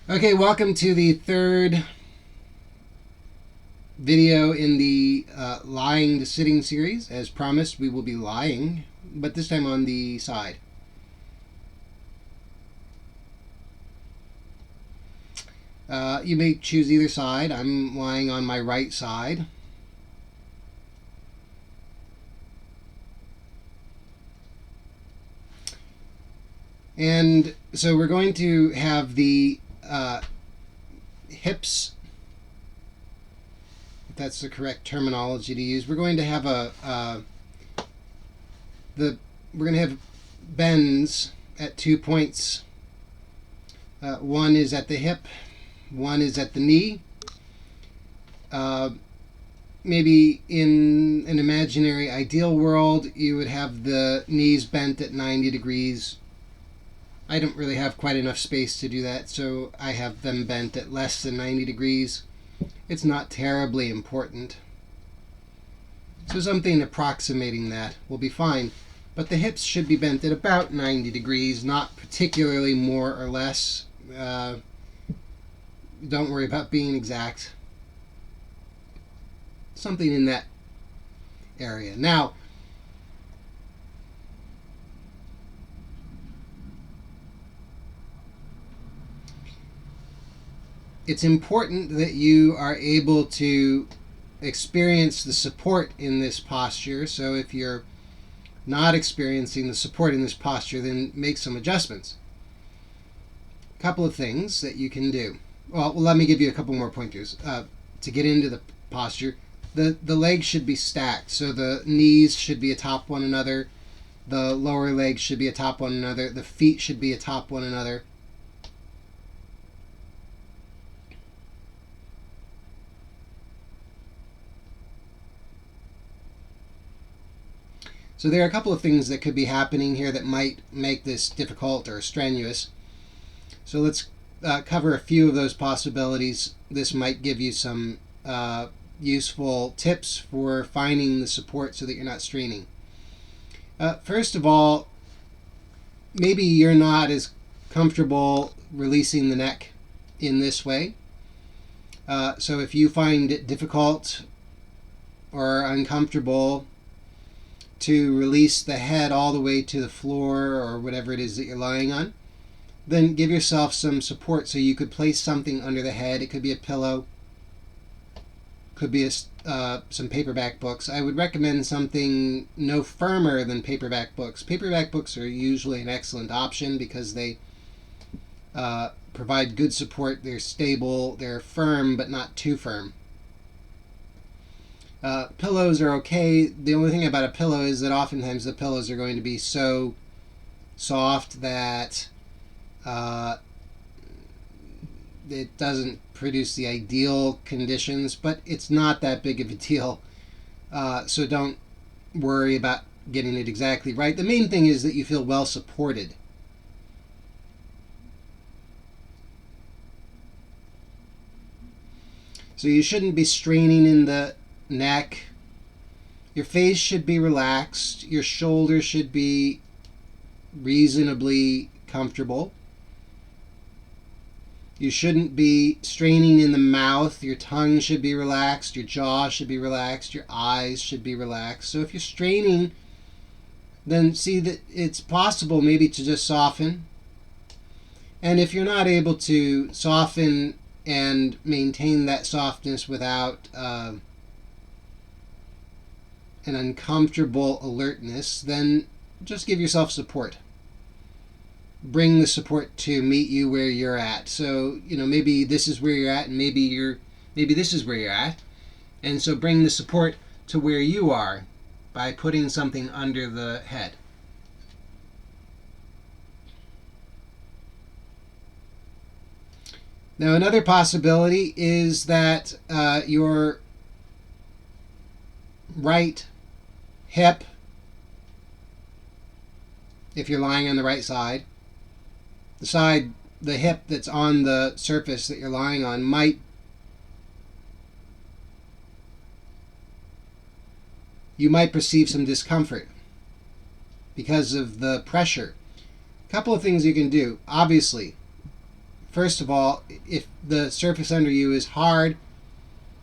Okay, welcome to the third video in the lying to sitting series. As promised, we will be lying, but this time on the side. You may choose either side. I'm lying on my right side. And so we're going to have the hips, if that's the correct terminology to use. We're going to have we're going to have bends at 2 points. One is at the hip, one is at the knee. Maybe in an imaginary ideal world, you would have the knees bent at 90 degrees. I don't really have quite enough space to do that, so I have them bent at less than 90 degrees. It's not terribly important. So something approximating that will be fine. But the hips should be bent at about 90 degrees, not particularly more or less. Don't worry about being exact. Something in that area. Now, it's important that you are able to experience the support in this posture. So if you're not experiencing the support in this posture, then make some adjustments. A couple of things that you can do. Well, let me give you a couple more pointers. To get into the posture, the legs should be stacked. So the knees should be atop one another. The lower legs should be atop one another. The feet should be atop one another. So there are a couple of things that could be happening here that might make this difficult or strenuous. So let's cover a few of those possibilities. This might give you some useful tips for finding the support so that you're not straining. First of all, maybe you're not as comfortable releasing the neck in this way. So if you find it difficult or uncomfortable to release the head all the way to the floor or whatever it is that you're lying on, then give yourself some support. So you could place something under the head. It could be a pillow, could be some paperback books. I would recommend something no firmer than paperback books. Paperback books are usually an excellent option because they provide good support. They're stable, they're firm, but not too firm. Pillows are okay. The only thing about a pillow is that oftentimes the pillows are going to be so soft that it doesn't produce the ideal conditions, but it's not that big of a deal. So don't worry about getting it exactly right. The main thing is that you feel well supported. So you shouldn't be straining in the neck. Your face should be relaxed. Your shoulders should be reasonably comfortable. You shouldn't be straining in the mouth. Your tongue should be relaxed. Your jaw should be relaxed. Your eyes should be relaxed. So if you're straining, then see that it's possible maybe to just soften. And if you're not able to soften and maintain that softness without an uncomfortable alertness, then just give yourself support. Bring the support to meet you where you're at. So, maybe this is where you're at, and maybe this is where you're at. And so bring the support to where you are by putting something under the head. Now, another possibility is that your right hip, if you're lying on the right side, the hip that's on the surface that you're lying on you might perceive some discomfort because of the pressure. A couple of things you can do. Obviously, first of all, if the surface under you is hard,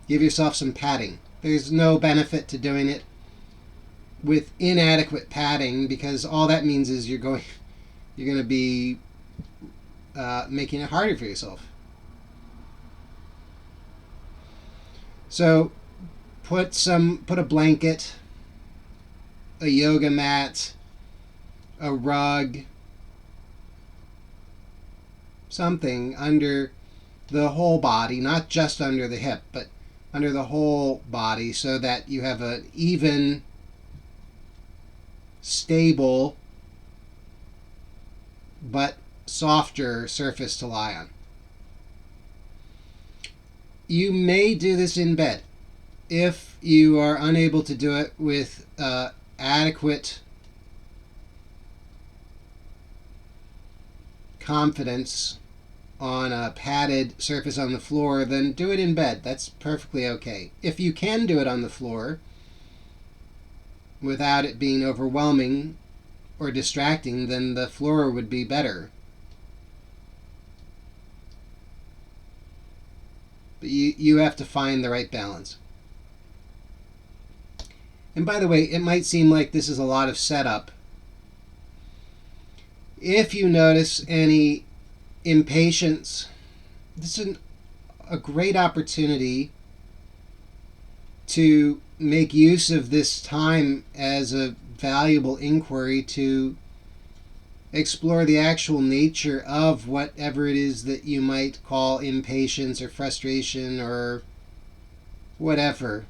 give yourself some padding. There's no benefit to doing it with inadequate padding, because all that means is you're going to be making it harder for yourself. So put a blanket, a yoga mat, a rug, something under the whole body, not just under the hip, but under the whole body, so that you have an even, stable, but softer surface to lie on. You may do this in bed. If you are unable to do it with adequate confidence on a padded surface on the floor, then do it in bed. That's perfectly okay. If you can do it on the floor without it being overwhelming or distracting, then the floor would be better. But you have to find the right balance. And by the way, it might seem like this is a lot of setup. If you notice any impatience, this is a great opportunity to make use of this time as a valuable inquiry to explore the actual nature of whatever it is that you might call impatience or frustration or whatever,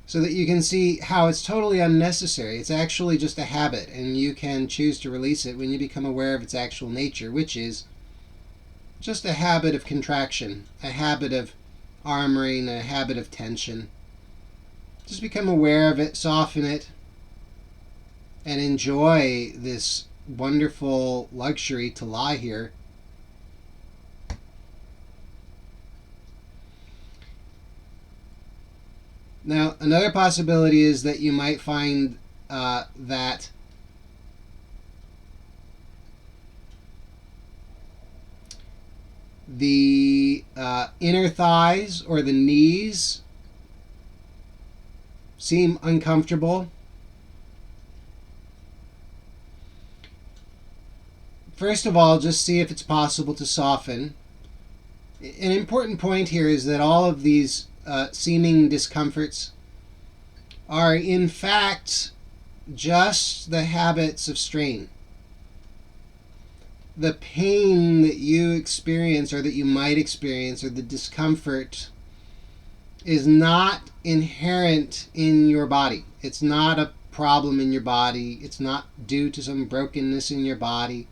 so that you can see how it's totally unnecessary. It's actually just a habit, and you can choose to release it when you become aware of its actual nature, which is just a habit of contraction, a habit of armoring, a habit of tension. Just become aware of it, soften it, and enjoy this wonderful luxury to lie here. Now, another possibility is that you might find that the inner thighs or the knees seem uncomfortable. First of all, just see if it's possible to soften. An important point here is that all of these seeming discomforts are in fact just the habits of strain. The pain that you experience, or that you might experience, or the discomfort, is not inherent in your body. It's not a problem in your body. It's not due to some brokenness in your body.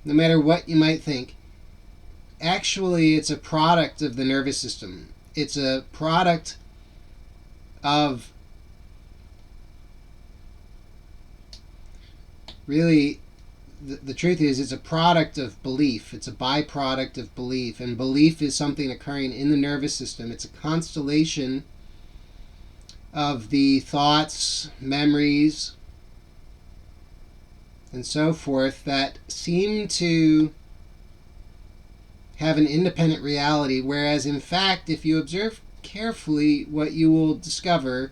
No matter what you might think, actually it's a product of the nervous system. It's a product of really, the truth is, it's a product of belief. It's a byproduct of belief, and belief is something occurring in the nervous system. It's a constellation of the thoughts, memories, and so forth that seem to have an independent reality, whereas in fact, if you observe carefully, what you will discover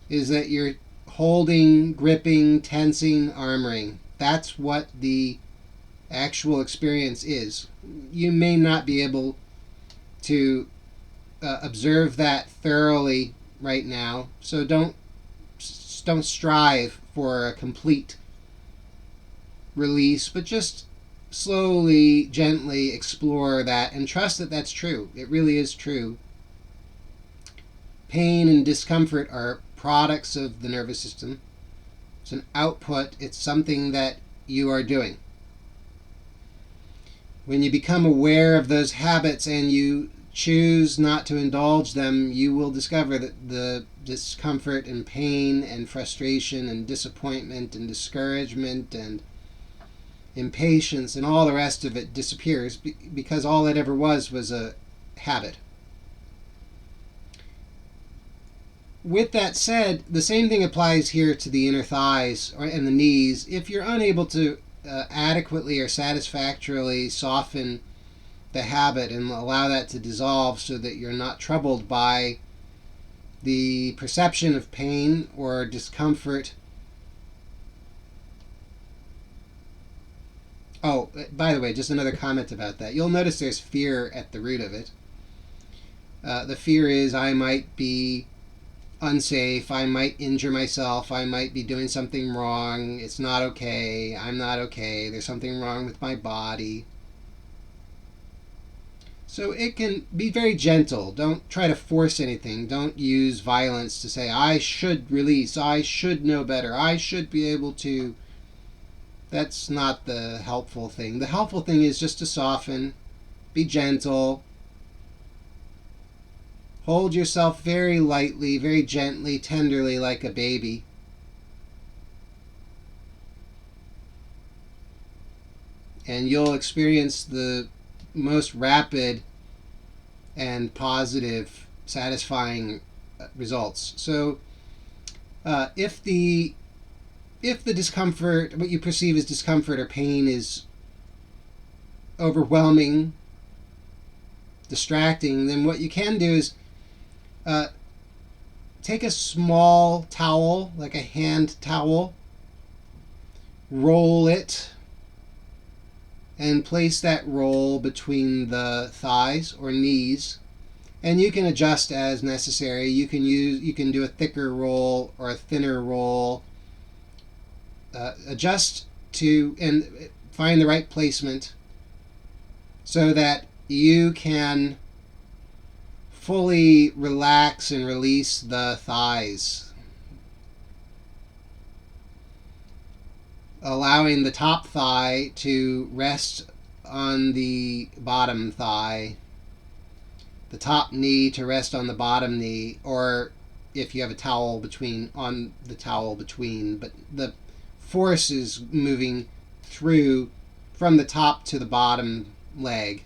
is that you're holding, gripping, tensing, armoring. That's what the actual experience is. You may not be able to observe that thoroughly right now, so don't strive for a complete release, but just slowly, gently explore that and trust that that's true. It really is true. Pain and discomfort are products of the nervous system. It's an output. It's something that you are doing. When you become aware of those habits and you choose not to indulge them, you will discover that the discomfort and pain and frustration and disappointment and discouragement and impatience and all the rest of it disappears, because all it ever was a habit. with that said, the same thing applies here to the inner thighs and the knees. If you're unable to adequately or satisfactorily soften the habit and allow that to dissolve so that you're not troubled by the perception of pain or discomfort. Oh, by the way, just another comment about that. You'll notice there's fear at the root of it. The fear is I might be unsafe, I might injure myself, I might be doing something wrong, it's not okay, I'm not okay, there's something wrong with my body. So it can be very gentle. Don't try to force anything. Don't use violence to say, I should release, I should know better, I should be able to. That's not the helpful thing. The helpful thing is just to soften, be gentle, hold yourself very lightly, very gently, tenderly, like a baby. And you'll experience the most rapid and positive, satisfying results. So if the discomfort, what you perceive as discomfort or pain, is overwhelming, distracting, then what you can do is take a small towel, like a hand towel, roll it, and place that roll between the thighs or knees, and you can adjust as necessary. You can do a thicker roll or a thinner roll. Adjust to and find the right placement so that you can fully relax and release the thighs, allowing the top thigh to rest on the bottom thigh, the top knee to rest on the bottom knee, or if you have a towel between, on the towel between, but the force is moving through from the top to the bottom leg,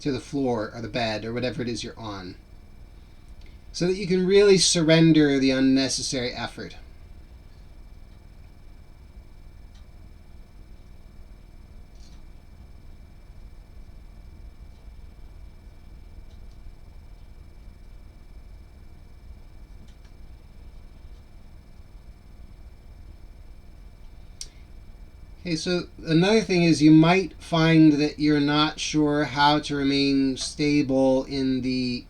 to the floor or the bed or whatever it is you're on, so that you can really surrender the unnecessary effort. Okay, so another thing is you might find that you're not sure how to remain stable in the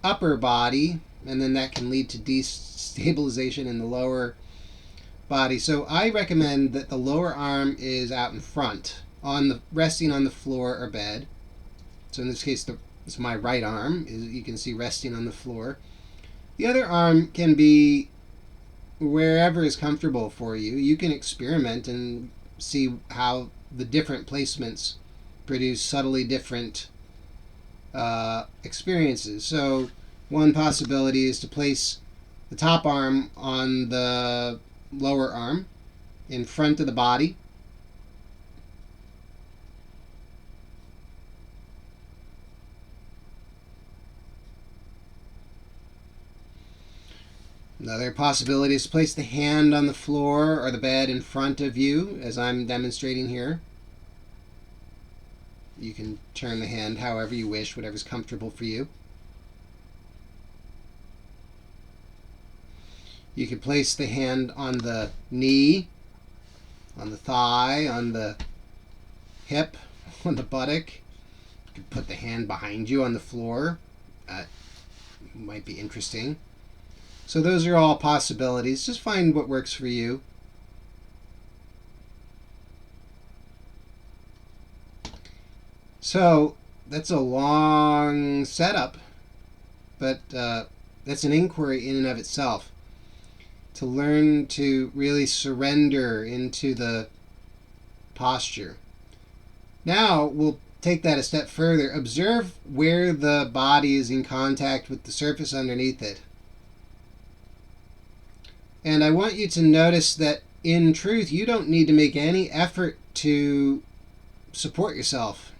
upper body, and then that can lead to destabilization in the lower body. So I recommend that the lower arm is out in front, resting on the floor or bed. So in this case, it's my right arm, you can see resting on the floor. The other arm can be wherever is comfortable for you. You can experiment and see how the different placements produce subtly different experiences. So one possibility is to place the top arm on the lower arm in front of the body. Another possibility is to place the hand on the floor or the bed in front of you, as I'm demonstrating here. You can turn the hand however you wish, whatever's comfortable for you. You can place the hand on the knee, on the thigh, on the hip, on the buttock. You can put the hand behind you on the floor. That might be interesting. So those are all possibilities. Just find what works for you. So that's a long setup, but that's an inquiry in and of itself. To learn to really surrender into the posture. Now we'll take that a step further. Observe where the body is in contact with the surface underneath it. And I want you to notice that in truth, you don't need to make any effort to support yourself.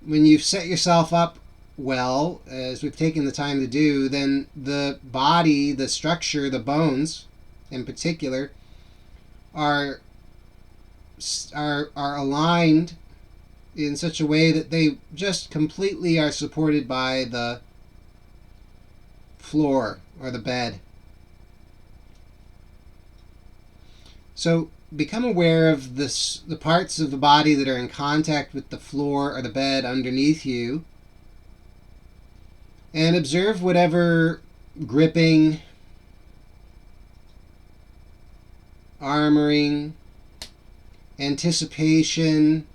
When you've set yourself up well, as we've taken the time to do, then the body, the structure, the bones in particular, are aligned in such a way that they just completely are supported by the floor or the bed. So become aware of the parts of the body that are in contact with the floor or the bed underneath you, and observe whatever gripping, armoring, anticipation,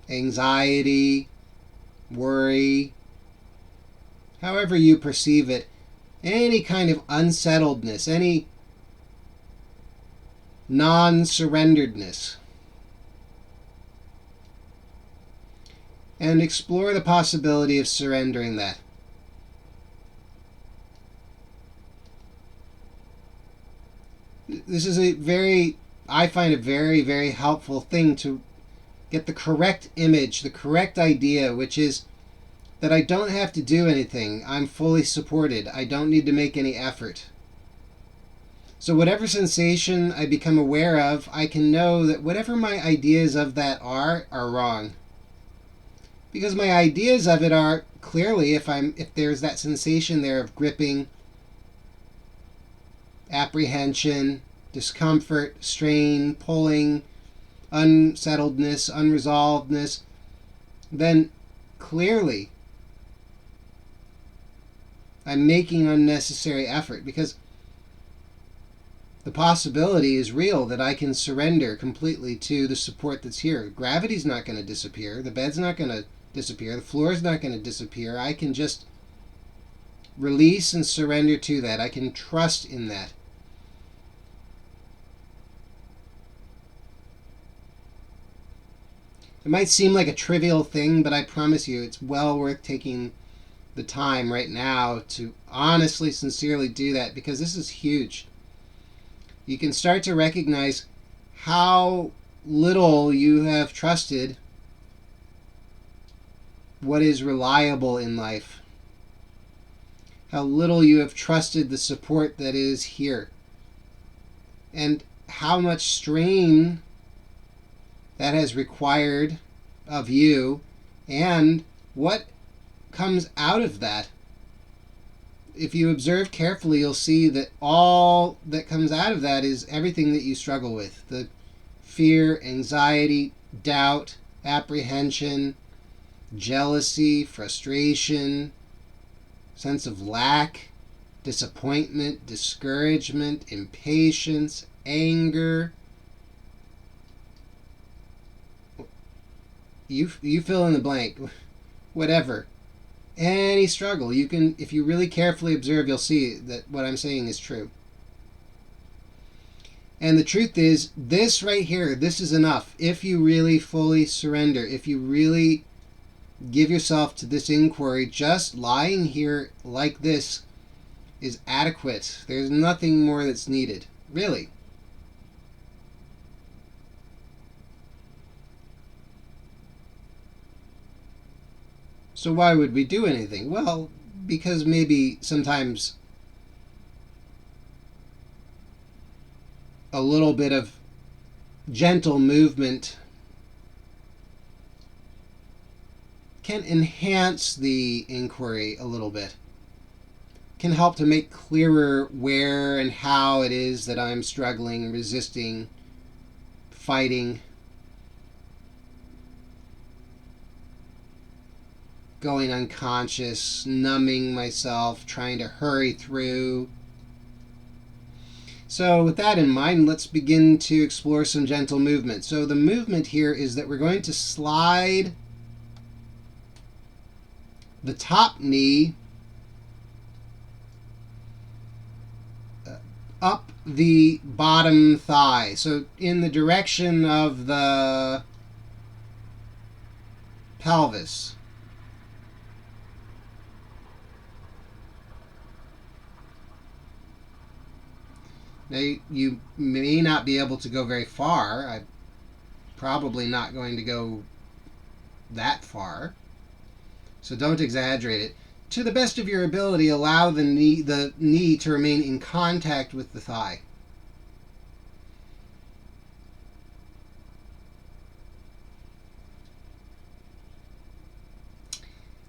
anxiety, worry, however you perceive it, any kind of unsettledness, any non-surrenderedness. And explore the possibility of surrendering that. This is I find a very, very helpful thing to get the correct image, the correct idea, which is that I don't have to do anything. I'm fully supported. I don't need to make any effort. So whatever sensation I become aware of, I can know that whatever my ideas of that are wrong. Because my ideas of it are clearly, if there's that sensation there of gripping, apprehension, discomfort, strain, pulling, unsettledness, unresolvedness, then clearly I'm making unnecessary effort, because the possibility is real that I can surrender completely to the support that's here. Gravity's not going to disappear. The bed's not going to disappear. The floor's not going to disappear. I can just release and surrender to that. I can trust in that. It might seem like a trivial thing, but I promise you it's well worth taking the time right now to honestly, sincerely do that, because this is huge. You can start to recognize how little you have trusted what is reliable in life. How little you have trusted the support that is here. And how much strain that has required of you, and what comes out of that. If you observe carefully, you'll see that all that comes out of that is everything that you struggle with. The fear, anxiety, doubt, apprehension, jealousy, frustration, sense of lack, disappointment, discouragement, impatience, anger. You fill in the blank. Whatever. Any struggle, you can, if you really carefully observe, you'll see that what I'm saying is true. And the truth is, this right here, this is enough. If you really fully surrender, if you really give yourself to this inquiry, just lying here like this is adequate. There's nothing more that's needed, really. So why would we do anything? Well, because maybe sometimes a little bit of gentle movement can enhance the inquiry a little bit, can help to make clearer where and how it is that I'm struggling, resisting, fighting, going unconscious, numbing myself, trying to hurry through. So with that in mind, let's begin to explore some gentle movement. So the movement here is that we're going to slide the top knee up the bottom thigh. So in the direction of the pelvis. Now, you may not be able to go very far. I'm probably not going to go that far. So don't exaggerate it. To the best of your ability, allow the knee to remain in contact with the thigh.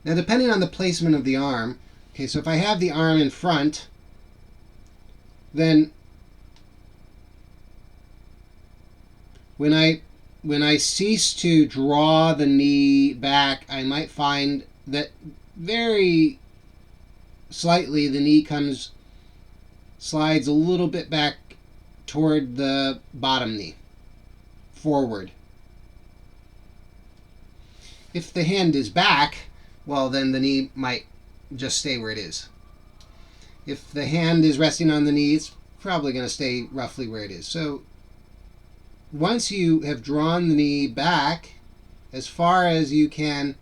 Now, depending on the placement of the arm, okay, so if I have the arm in front, then when I cease to draw the knee back, I might find that very slightly the knee slides a little bit back toward the bottom knee, forward. If the hand is back, well, then the knee might just stay where it is. If the hand is resting on the knee, it's probably going to stay roughly where it is. So once you have drawn the knee back as far as you can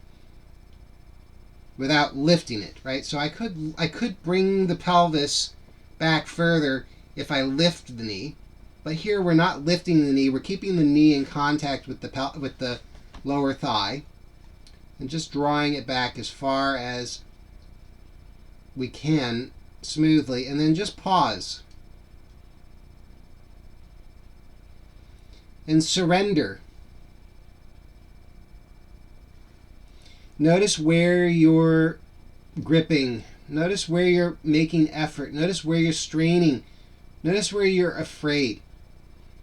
without lifting it, right? So I could bring the pelvis back further if I lift the knee, but here we're not lifting the knee. We're keeping the knee in contact with the lower thigh and just drawing it back as far as we can smoothly, and then just pause and surrender. Notice where you're gripping. Notice where you're making effort. Notice where you're straining. Notice where you're afraid.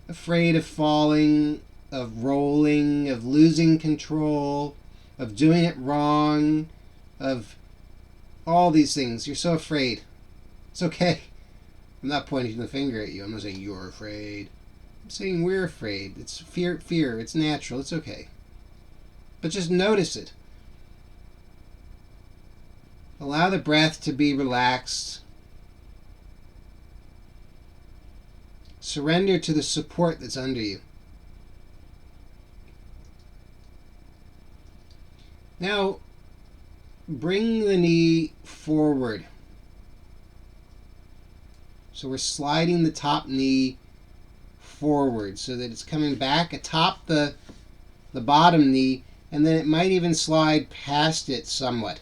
Afraid of falling, of rolling, of losing control, of doing it wrong, of all these things. You're so afraid. It's okay. I'm not pointing the finger at you. I'm not saying you're afraid. I'm saying we're afraid. It's fear. It's natural. It's okay. But just notice it. Allow the breath to be relaxed. Surrender to the support that's under you. Now, bring the knee forward. So we're sliding the top knee forward so that it's coming back atop the bottom knee, and then it might even slide past it somewhat.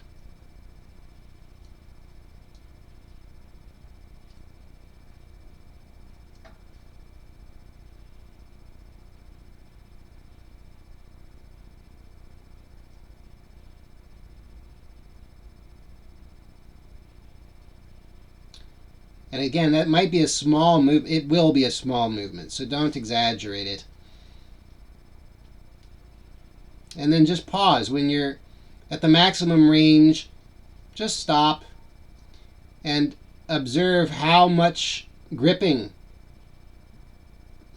And again, that might be a small move. It will be a small movement, so don't exaggerate it. And then just pause. When you're at the maximum range, just stop and observe how much gripping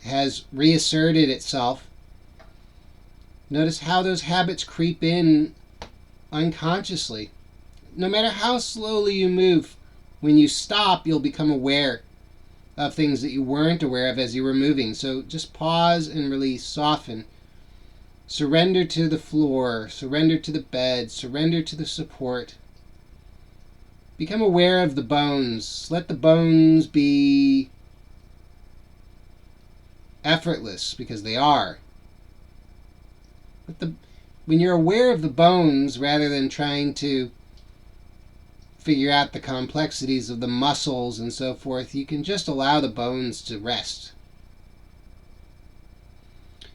has reasserted itself. Notice how those habits creep in unconsciously. No matter how slowly you move, when you stop, you'll become aware of things that you weren't aware of as you were moving. So just pause and release, soften. Surrender to the floor, surrender to the bed, surrender to the support. Become aware of the bones. Let the bones be effortless, because they are. When you're aware of the bones, rather than trying to figure out the complexities of the muscles and so forth, you can just allow the bones to rest.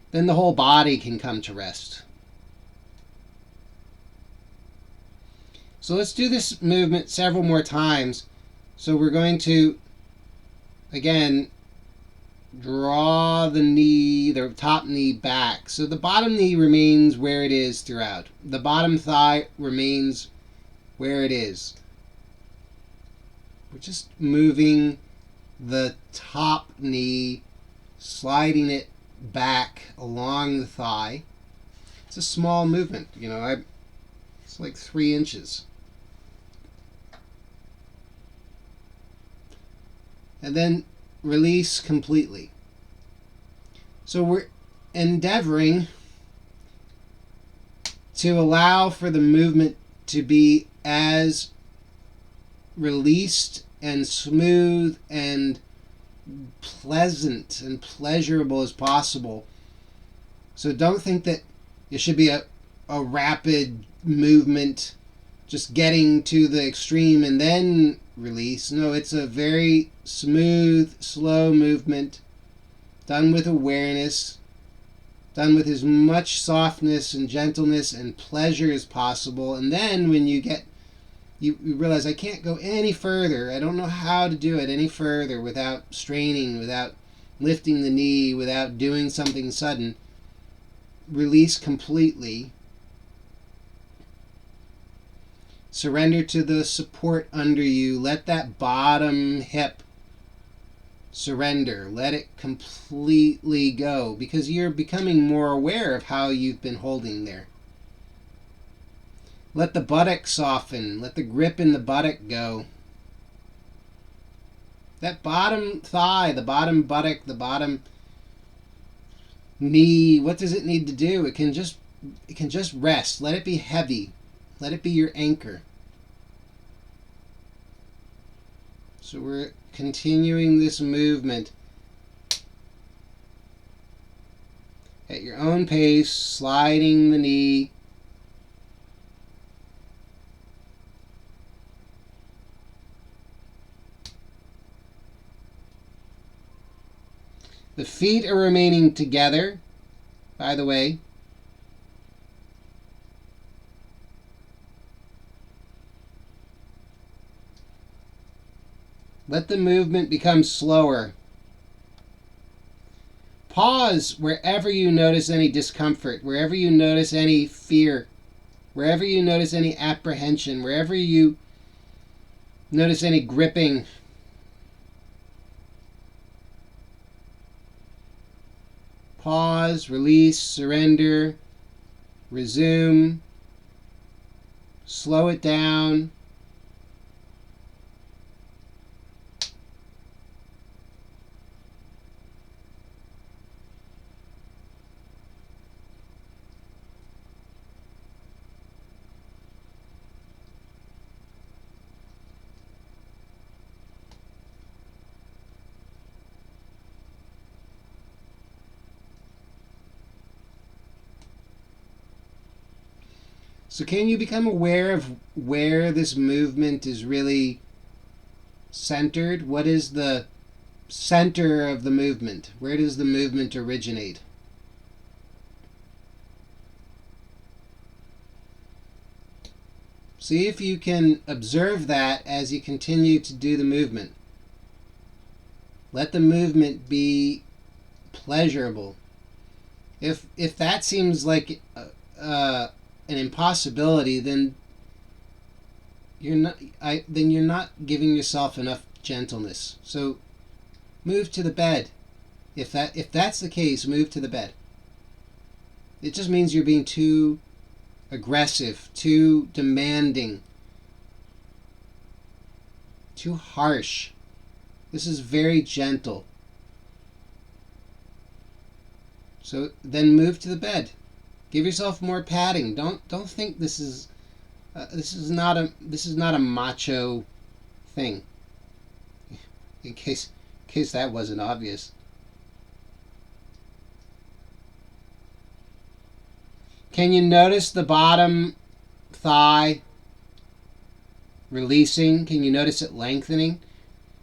Then the whole body can come to rest. So let's do this movement several more times. So we're going to, again, draw the knee, the top knee back. So the bottom knee remains where it is throughout. The bottom thigh remains where it is. We're just moving the top knee, sliding it back along the thigh. It's a small movement, it's like 3 inches. And then release completely. So we're endeavoring to allow for the movement to be as released and smooth and pleasant and pleasurable as possible. So don't think that it should be a rapid movement just getting to the extreme and then release. No, it's a very smooth, slow movement, done with awareness, done with as much softness and gentleness and pleasure as possible. And then when you realize, I can't go any further, I don't know how to do it any further without straining, without lifting the knee, without doing something sudden, release completely. Surrender to the support under you. Let that bottom hip surrender. Let it completely go, because you're becoming more aware of how you've been holding there. Let the buttock soften. Let the grip in the buttock go. That bottom thigh, the bottom buttock, the bottom knee, what does it need to do? It can just rest. Let it be heavy. Let it be your anchor. So we're continuing this movement at your own pace, sliding the knee. The feet are remaining together, by the way. Let the movement become slower. Pause wherever you notice any discomfort, wherever you notice any fear, wherever you notice any apprehension, wherever you notice any gripping. Pause, release, surrender, resume, slow it down. So can you become aware of where this movement is really centered? What is the center of the movement? Where does the movement originate? See if you can observe that as you continue to do the movement. Let the movement be pleasurable. If that seems like an impossibility, then you're not giving yourself enough gentleness. So move to the bed. If that's the case, move to the bed. It just means you're being too aggressive, too demanding, too harsh. This is very gentle. So then move to the bed. Give yourself more padding. Don't think this is not a macho thing. In case that wasn't obvious. Can you notice the bottom thigh releasing? Can you notice it lengthening?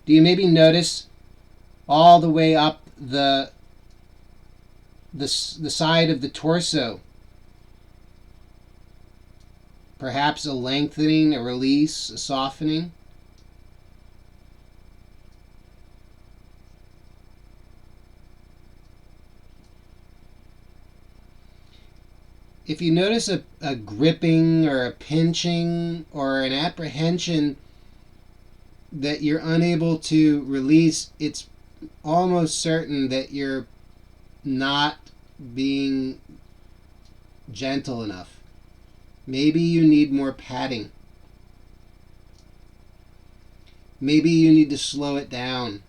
Do you maybe notice all the way up the side of the torso? Perhaps a lengthening, a release, a softening. If you notice a gripping or a pinching or an apprehension that you're unable to release, it's almost certain that you're not being gentle enough. Maybe you need more padding. Maybe you need to slow it down.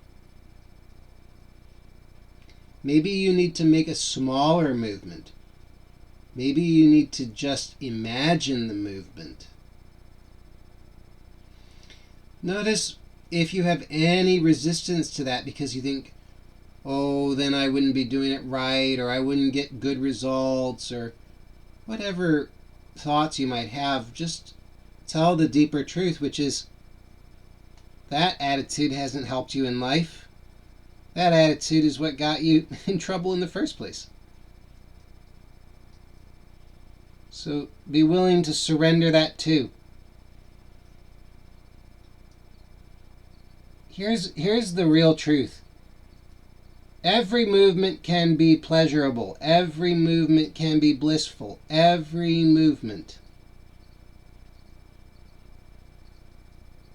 Maybe you need to make a smaller movement. Maybe you need to just imagine the movement. Notice if you have any resistance to that because you think, oh, then I wouldn't be doing it right, or I wouldn't get good results, or whatever thoughts you might have. Just tell the deeper truth, which is that attitude hasn't helped you in life. That attitude is what got you in trouble in the first place. So be willing to surrender that too. Here's the real truth. Every movement can be pleasurable. Every movement can be blissful. Every movement.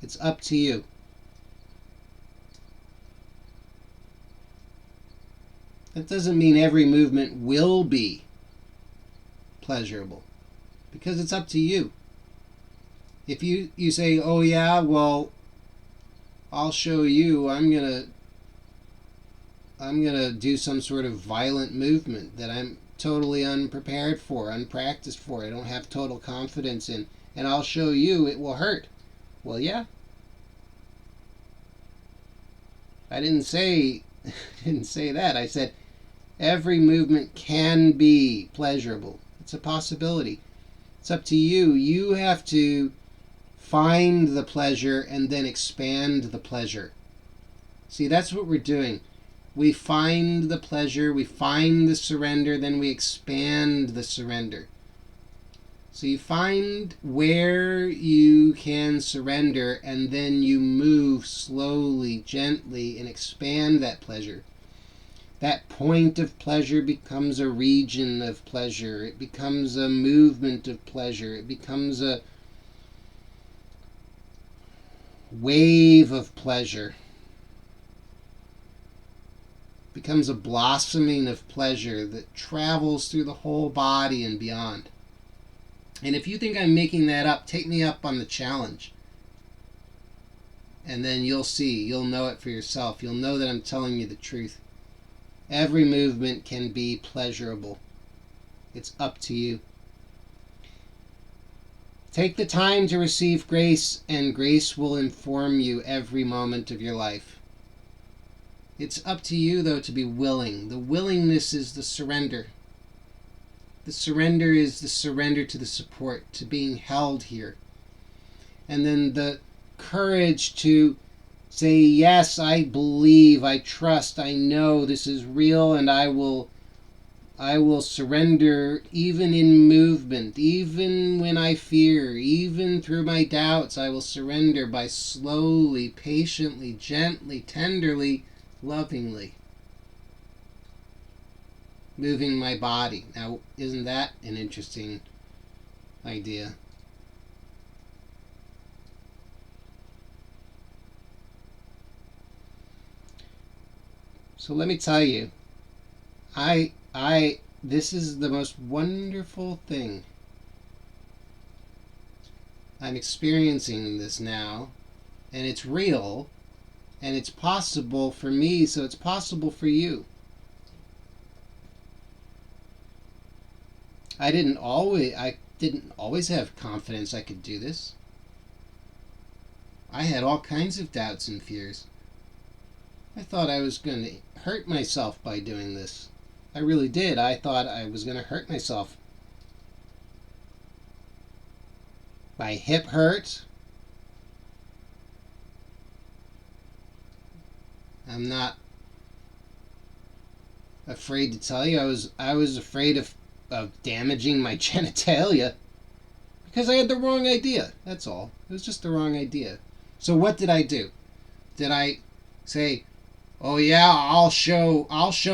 It's up to you. That doesn't mean every movement will be pleasurable, because it's up to you. If you say, oh yeah, well, I'll show you, I'm gonna do some sort of violent movement that I'm totally unprepared for, unpracticed for, I don't have total confidence in, and I'll show you it will hurt. Well, yeah. I didn't say that. I said every movement can be pleasurable. It's a possibility. It's up to you. You have to find the pleasure and then expand the pleasure. See, that's what we're doing. We find the pleasure, we find the surrender, then we expand the surrender. So you find where you can surrender, and then you move slowly, gently, and expand that pleasure. That point of pleasure becomes a region of pleasure. It becomes a movement of pleasure. It becomes a wave of pleasure. It becomes a blossoming of pleasure that travels through the whole body and beyond. And if you think I'm making that up, take me up on the challenge. And then you'll see, you'll know it for yourself. You'll know that I'm telling you the truth. Every movement can be pleasurable. It's up to you. Take the time to receive grace, and grace will inform you every moment of your life. It's up to you, though, to be willing. The willingness is the surrender. The surrender is the surrender to the support, to being held here. And then the courage to say, yes, I believe, I trust, I know this is real, and I will surrender even in movement, even when I fear, even through my doubts. I will surrender by slowly, patiently, gently, tenderly, lovingly moving my body. Now, isn't that an interesting idea? So let me tell you, this is the most wonderful thing. I'm experiencing this now, and it's real, and it's possible for me, so it's possible for you. I didn't always have confidence I could do this. I had all kinds of doubts and fears. I thought I was going to hurt myself by doing this. I really did. I thought I was going to hurt myself. My hip hurt. I'm not afraid to tell you I was afraid of damaging my genitalia because I had the wrong idea. That's all. It was just the wrong idea. So what did I do? Did I say, oh yeah, I'll show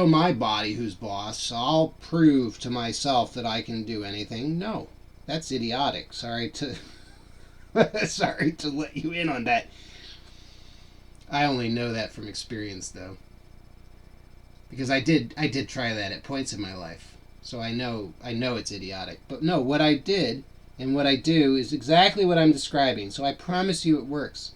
my body who's boss. I'll prove to myself that I can do anything? No. That's idiotic. Sorry to let you in on that. I only know that from experience, though. Because I did try that at points in my life. So I know it's idiotic. But no, what I did and what I do is exactly what I'm describing. So I promise you it works.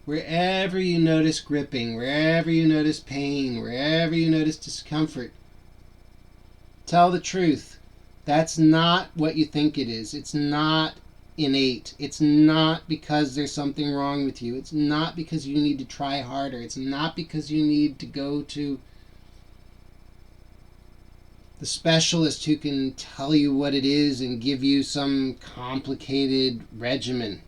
Wherever you notice gripping, wherever you notice pain, wherever you notice discomfort, tell the truth. That's not what you think it is. It's not innate. It's not because there's something wrong with you. It's not because you need to try harder. It's not because you need to go to the specialist who can tell you what it is and give you some complicated regimen.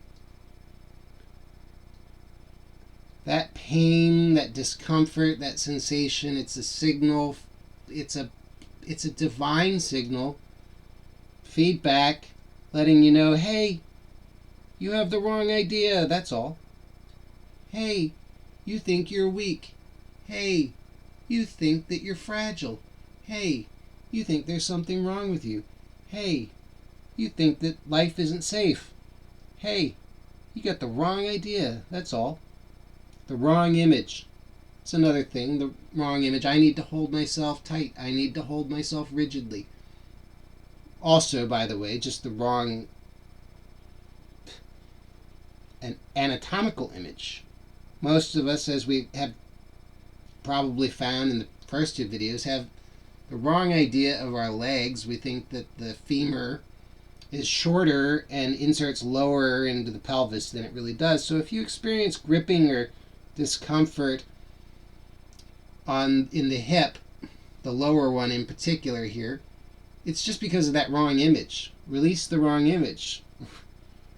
That pain, that discomfort, that sensation, it's a signal, it's a divine signal, feedback, letting you know, hey, you have the wrong idea, that's all. Hey, you think you're weak. Hey, you think that you're fragile. Hey, you think there's something wrong with you. Hey, you think that life isn't safe. Hey, you got the wrong idea, that's all. The wrong image. It's another thing, the wrong image. I need to hold myself tight. I need to hold myself rigidly. Also, by the way, just the wrong an anatomical image. Most of us, as we have probably found in the first two videos, have the wrong idea of our legs. We think that the femur is shorter and inserts lower into the pelvis than it really does. So if you experience gripping or discomfort in the hip, the lower one in particular here, it's just because of that wrong image. Release the wrong image.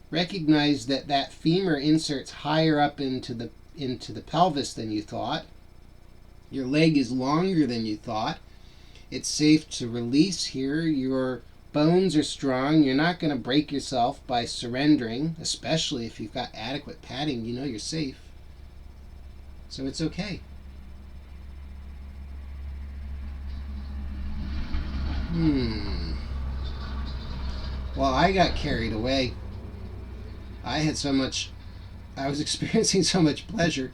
Recognize that that femur inserts higher up into the pelvis than you thought. Your leg is longer than you thought. It's safe to release here. Your bones are strong. You're not going to break yourself by surrendering, especially if you've got adequate padding. You know you're safe. So it's okay. Well, I got carried away. I was experiencing so much pleasure.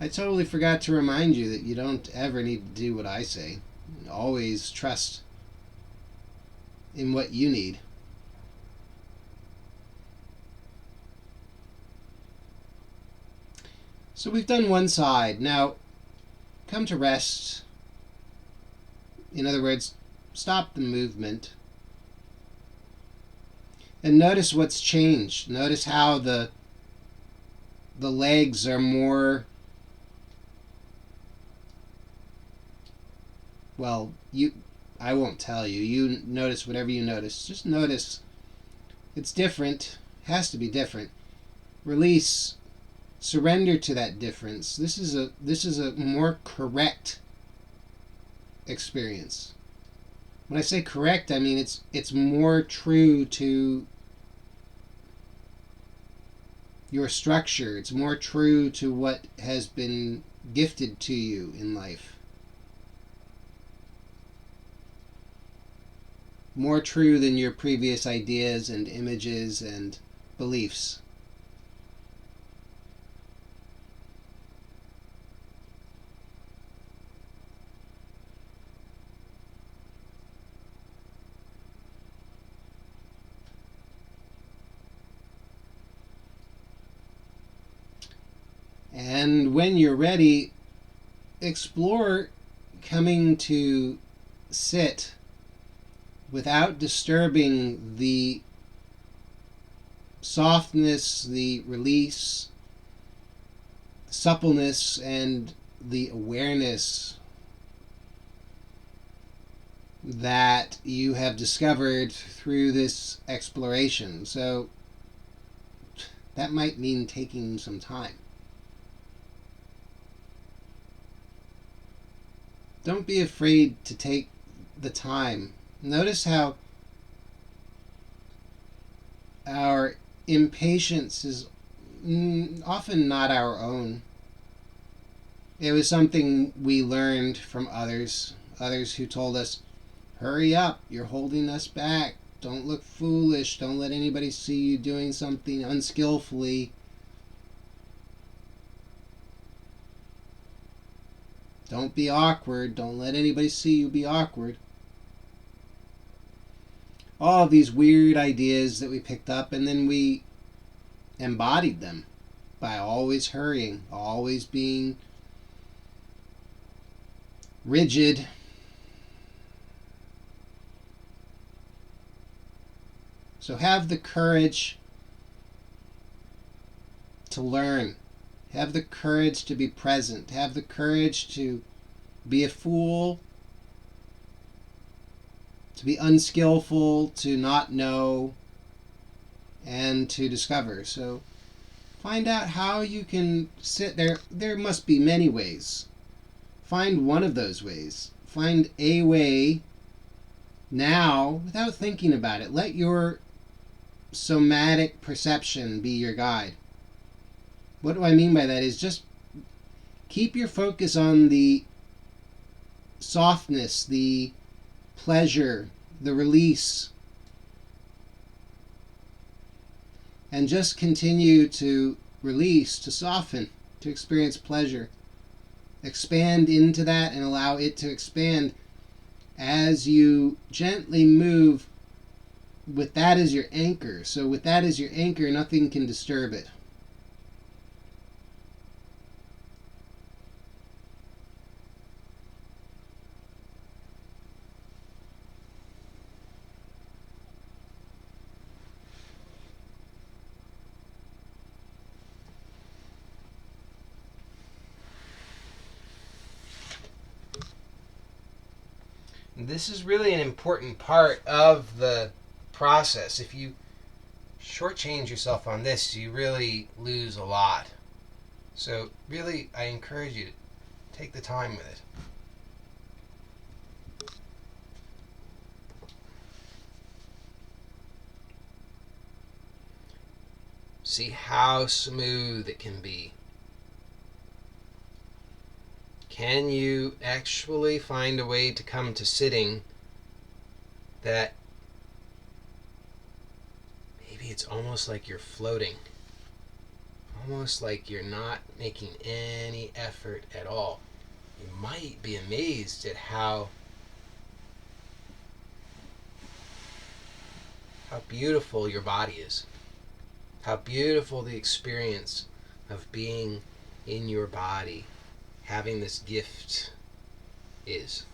I totally forgot to remind you that you don't ever need to do what I say. Always trust in what you need. So we've done one side. Now, come to rest. In other words, stop the movement. And notice what's changed. Notice how the legs are more, well, I won't tell you. You notice whatever you notice. Just notice. It's different. It has to be different. Release. Surrender to that difference. This is a more correct experience. When I say correct, I mean it's more true to your structure. It's more true to what has been gifted to you in life. More true than your previous ideas and images and beliefs. And when you're ready, explore coming to sit without disturbing the softness, the release, suppleness, and the awareness that you have discovered through this exploration. So that might mean taking some time. Don't be afraid to take the time. Notice how our impatience is often not our own. It was something we learned from others who told us, hurry up, you're holding us back. Don't look foolish. Don't let anybody see you doing something unskillfully. Don't be awkward. Don't let anybody see you be awkward. All of these weird ideas that we picked up, and then we embodied them by always hurrying, always being rigid. So have the courage to learn. Have the courage to be present. Have the courage to be a fool to be unskillful, to not know, and to discover. So find out how you can sit there. There must be many ways. Find one of those ways. Find a way now without thinking about it. Let your somatic perception be your guide. What do I mean by that is just keep your focus on the softness, the pleasure, the release, and just continue to release, to soften, to experience pleasure. Expand into that and allow it to expand as you gently move with that as your anchor. So with that as your anchor, nothing can disturb it. This is really an important part of the process. If you shortchange yourself on this, you really lose a lot. So really, I encourage you to take the time with it. See how smooth it can be. Can you actually find a way to come to sitting that maybe it's almost like you're floating, almost like you're not making any effort at all? You might be amazed at how beautiful your body is, how beautiful the experience of being in your body, having this gift is.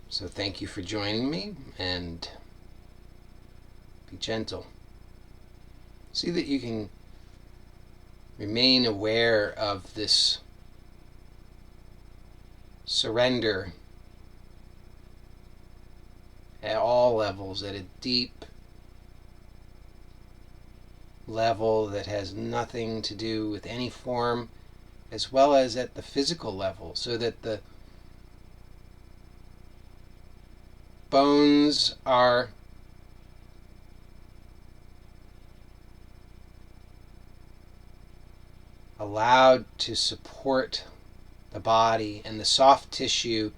So thank you for joining me, and be gentle. See that you can remain aware of this surrender at all levels, at a deep level that has nothing to do with any form, as well as at the physical level, so that the bones are allowed to support the body, and the soft tissue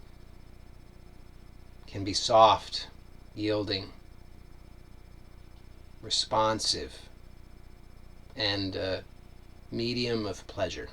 can be soft, yielding, responsive, and a medium of pleasure.